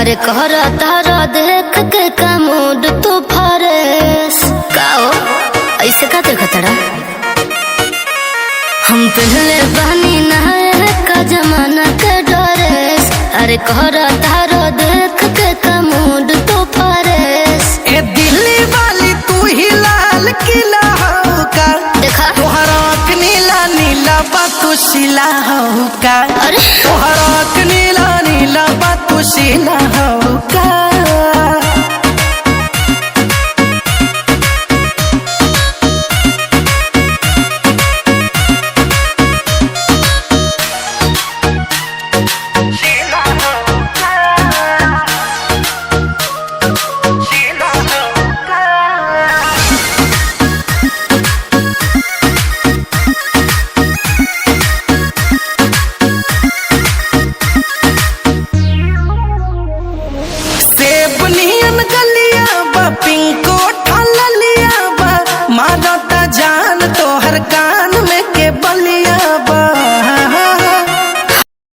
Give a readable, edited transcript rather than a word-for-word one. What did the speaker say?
अरे कहरा तारा देख के का मूड तो फरेस का हो ऐसे का देखा तड़ा हम पहले बनी नहाए का जमाना के ड्रेस। अरे कहरा तारा देख के का मूड तो फरेस। ए दिल्ली वाली तू ही लाल किला हो का देखा तोहरा के नीला नीला बातू शिला हो का। अरे तोहरा के नीला नीला बातू शिला हो का। सेब नियन गलिया बा पिंक